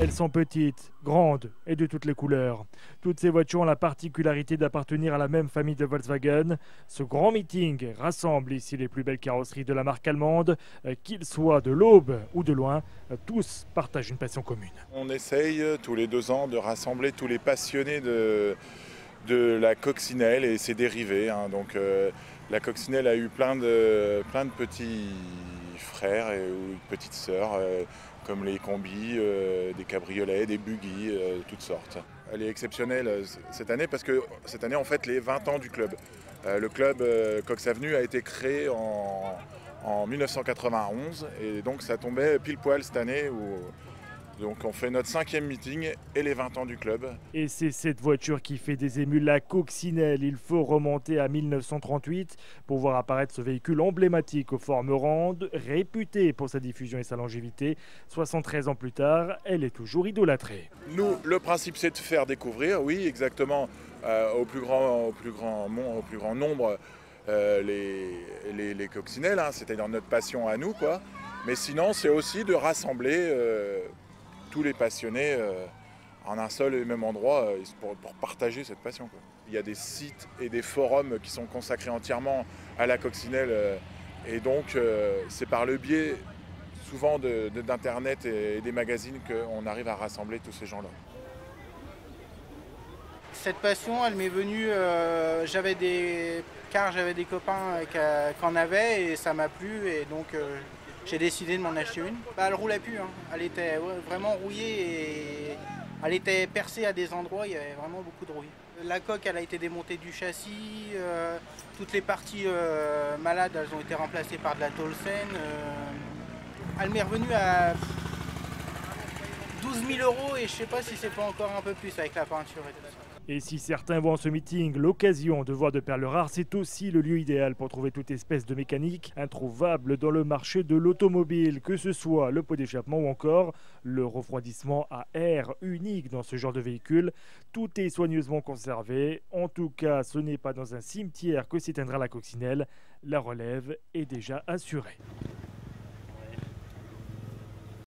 Elles sont petites, grandes et de toutes les couleurs. Toutes ces voitures ont la particularité d'appartenir à la même famille de Volkswagen. Ce grand meeting rassemble ici les plus belles carrosseries de la marque allemande. Qu'ils soient de l'Aube ou de loin, tous partagent une passion commune. On essaye tous les 2 ans de rassembler tous les passionnés de la coccinelle et ses dérivés. Donc la coccinelle a eu plein de petits frères ou petites sœurs, comme les combis, des cabriolets, des buggy, toutes sortes. Elle est exceptionnelle cette année parce que cette année on fête les 20 ans du club. Le club Cox Avenue a été créé en 1991 et donc ça tombait pile poil cette année où donc on fait notre 5e meeting et les 20 ans du club. Et c'est cette voiture qui fait des émus, la coccinelle. Il faut remonter à 1938 pour voir apparaître ce véhicule emblématique aux formes rondes, réputé pour sa diffusion et sa longévité. 73 ans plus tard, elle est toujours idolâtrée. Nous, le principe c'est de faire découvrir, oui exactement, au plus grand nombre les coccinelles, c'est-à-dire notre passion à nous, quoi. Mais sinon c'est aussi de rassembler tous les passionnés en un seul et même endroit pour partager cette passion, quoi. Il y a des sites et des forums qui sont consacrés entièrement à la coccinelle et donc c'est par le biais souvent d'internet et des magazines qu'on arrive à rassembler tous ces gens-là. Cette passion, elle m'est venue, j'avais des copains qui en avaient et ça m'a plu et donc j'ai décidé de m'en acheter une. Elle roulait plus, elle était vraiment rouillée et elle était percée à des endroits, il y avait vraiment beaucoup de rouille. La coque, elle a été démontée du châssis, toutes les parties malades, elles ont été remplacées par de la tôle saine. Elle m'est revenue à 12 000 € et je sais pas si c'est pas encore un peu plus avec la peinture et tout ça. Et si certains voient en ce meeting l'occasion de voir de perles rares, c'est aussi le lieu idéal pour trouver toute espèce de mécanique introuvable dans le marché de l'automobile, que ce soit le pot d'échappement ou encore le refroidissement à air unique dans ce genre de véhicule. Tout est soigneusement conservé. En tout cas, ce n'est pas dans un cimetière que s'éteindra la coccinelle. La relève est déjà assurée.